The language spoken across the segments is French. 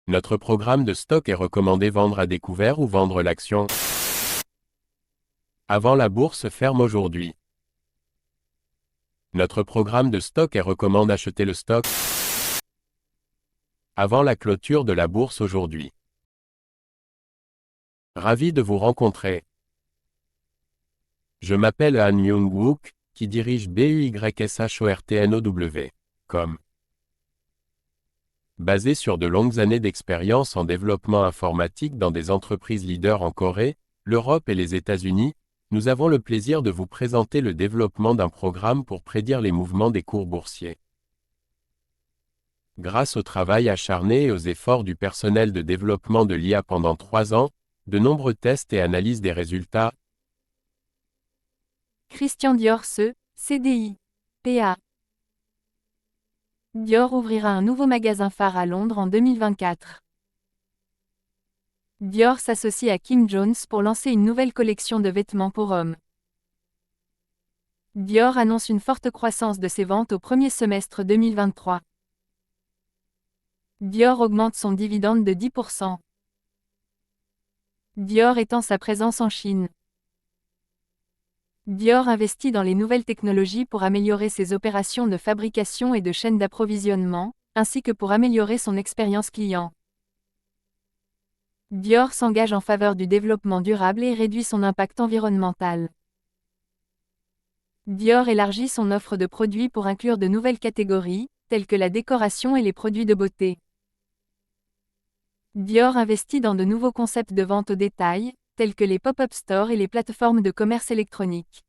Notre programme de stock est recommandé vendre à découvert ou vendre l'action avant la bourse ferme aujourd'hui. Notre programme de stock est recommande acheter le stock avant la clôture de la bourse aujourd'hui. Ravi de vous rencontrer. Je m'appelle Han Myung-wook, qui dirige BUYSHORTNOW.com. Basé sur de longues années d'expérience en développement informatique dans des entreprises leaders en Corée, l'Europe et les États-Unis, nous avons le plaisir de vous présenter le développement d'un programme pour prédire les mouvements des cours boursiers. Grâce au travail acharné et aux efforts du personnel de développement de l'IA pendant 3 ans, de nombreux tests et analyses des résultats. Christian Dior CDI, PA. Dior ouvrira un nouveau magasin phare à Londres en 2024. Dior s'associe à Kim Jones pour lancer une nouvelle collection de vêtements pour hommes. Dior annonce une forte croissance de ses ventes au premier semestre 2023. Dior augmente son dividende de 10%. Dior étend sa présence en Chine. Dior investit dans les nouvelles technologies pour améliorer ses opérations de fabrication et de chaîne d'approvisionnement, ainsi que pour améliorer son expérience client. Dior s'engage en faveur du développement durable et réduit son impact environnemental. Dior élargit son offre de produits pour inclure de nouvelles catégories, telles que la décoration et les produits de beauté. Dior investit dans de nouveaux concepts de vente au détail, tels que les pop-up stores et les plateformes de commerce électronique.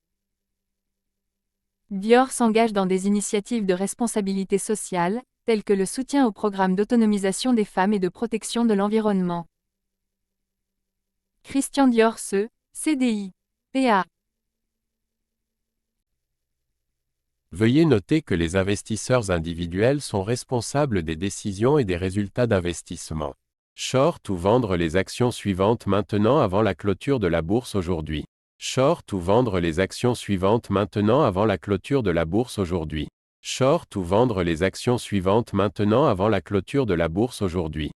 Dior s'engage dans des initiatives de responsabilité sociale, telles que le soutien au programme d'autonomisation des femmes et de protection de l'environnement. Christian Dior CDI, PA. Veuillez noter que les investisseurs individuels sont responsables des décisions et des résultats d'investissement. Short ou vendre les actions suivantes maintenant avant la clôture de la bourse aujourd'hui. Short ou vendre les actions suivantes maintenant avant la clôture de la bourse aujourd'hui. Short ou vendre les actions suivantes maintenant avant la clôture de la bourse aujourd'hui.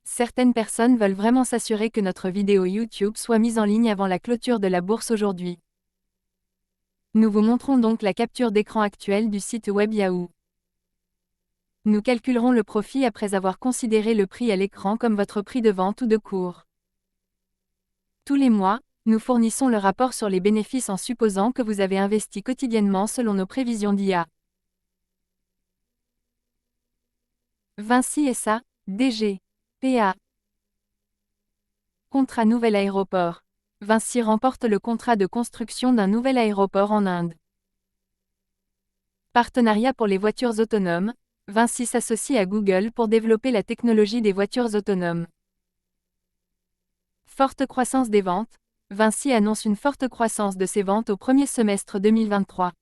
Certaines personnes veulent vraiment s'assurer que notre vidéo YouTube soit mise en ligne avant la clôture de la bourse aujourd'hui. Nous vous montrons donc la capture d'écran actuelle du site web Yahoo. Nous calculerons le profit après avoir considéré le prix à l'écran comme votre prix de vente ou de cours. Tous les mois, nous fournissons le rapport sur les bénéfices en supposant que vous avez investi quotidiennement selon nos prévisions d'IA. Vinci SA, DG, PA. Contrat nouvel aéroport. Vinci remporte le contrat de construction d'un nouvel aéroport en Inde. Partenariat pour les voitures autonomes. Vinci s'associe à Google pour développer la technologie des voitures autonomes. Forte croissance des ventes. Vinci annonce une forte croissance de ses ventes au premier semestre 2023.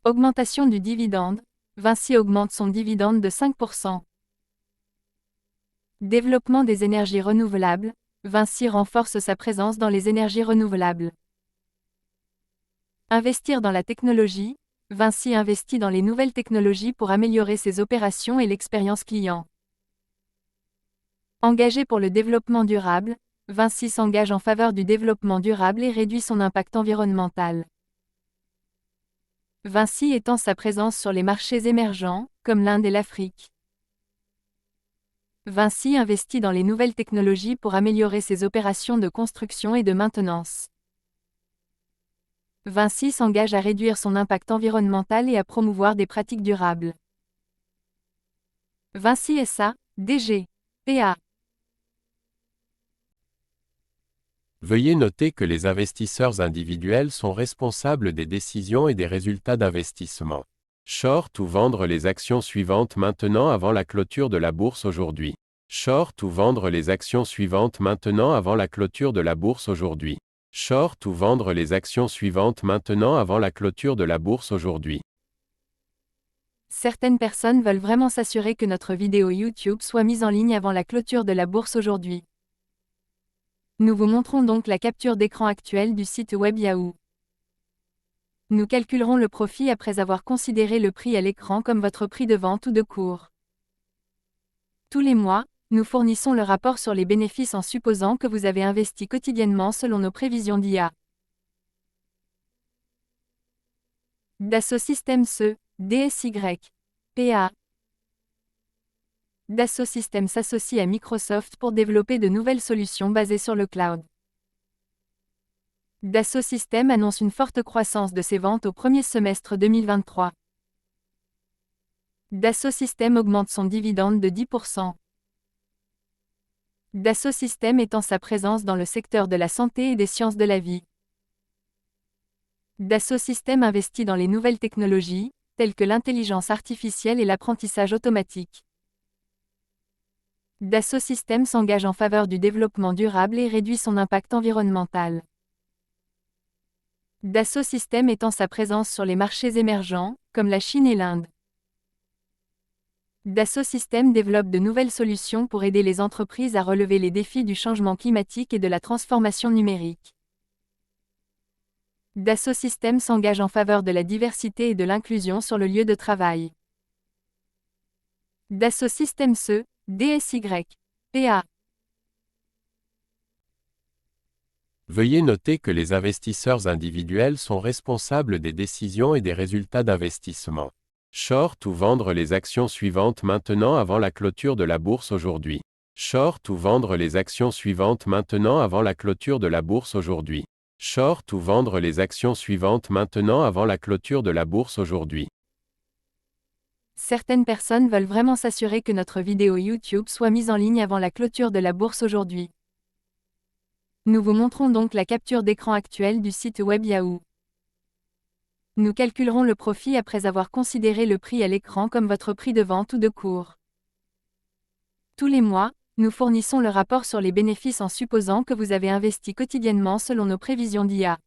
Augmentation du dividende. Vinci augmente son dividende de 5%. Développement des énergies renouvelables. Vinci renforce sa présence dans les énergies renouvelables. Investir dans la technologie. Vinci investit dans les nouvelles technologies pour améliorer ses opérations et l'expérience client. Engagé pour le développement durable. Vinci s'engage en faveur du développement durable et réduit son impact environnemental. Vinci étend sa présence sur les marchés émergents, comme l'Inde et l'Afrique. Vinci investit dans les nouvelles technologies pour améliorer ses opérations de construction et de maintenance. Vinci s'engage à réduire son impact environnemental et à promouvoir des pratiques durables. Vinci SA, DG, PA. Veuillez noter que les investisseurs individuels sont responsables des décisions et des résultats d'investissement. Short ou vendre les actions suivantes maintenant avant la clôture de la bourse aujourd'hui. Short ou vendre les actions suivantes maintenant avant la clôture de la bourse aujourd'hui. Short ou vendre les actions suivantes maintenant avant la clôture de la bourse aujourd'hui. Certaines personnes veulent vraiment s'assurer que notre vidéo YouTube soit mise en ligne avant la clôture de la bourse aujourd'hui. Nous vous montrons donc la capture d'écran actuelle du site web Yahoo. Nous calculerons le profit après avoir considéré le prix à l'écran comme votre prix de vente ou de cours. Tous les mois, nous fournissons le rapport sur les bénéfices en supposant que vous avez investi quotidiennement selon nos prévisions d'IA. Dassault Systèmes SE, DSY. PA. Dassault Systèmes s'associe à Microsoft pour développer de nouvelles solutions basées sur le cloud. Dassault Systèmes annonce une forte croissance de ses ventes au premier semestre 2023. Dassault Systèmes augmente son dividende de 10%. Dassault Systèmes étend sa présence dans le secteur de la santé et des sciences de la vie. Dassault Systèmes investit dans les nouvelles technologies, telles que l'intelligence artificielle et l'apprentissage automatique. Dassault Systèmes s'engage en faveur du développement durable et réduit son impact environnemental. Dassault Systèmes étend sa présence sur les marchés émergents, comme la Chine et l'Inde. Dassault Systèmes développe de nouvelles solutions pour aider les entreprises à relever les défis du changement climatique et de la transformation numérique. Dassault Systèmes s'engage en faveur de la diversité et de l'inclusion sur le lieu de travail. Dassault Systèmes SE, DSY. PA. Veuillez noter que les investisseurs individuels sont responsables des décisions et des résultats d'investissement. Short ou vendre les actions suivantes maintenant avant la clôture de la bourse aujourd'hui. Short ou vendre les actions suivantes maintenant avant la clôture de la bourse aujourd'hui. Short ou vendre les actions suivantes maintenant avant la clôture de la bourse aujourd'hui. Certaines personnes veulent vraiment s'assurer que notre vidéo YouTube soit mise en ligne avant la clôture de la bourse aujourd'hui. Nous vous montrons donc la capture d'écran actuelle du site web Yahoo. Nous calculerons le profit après avoir considéré le prix à l'écran comme votre prix de vente ou de cours. Tous les mois, nous fournissons le rapport sur les bénéfices en supposant que vous avez investi quotidiennement selon nos prévisions d'IA.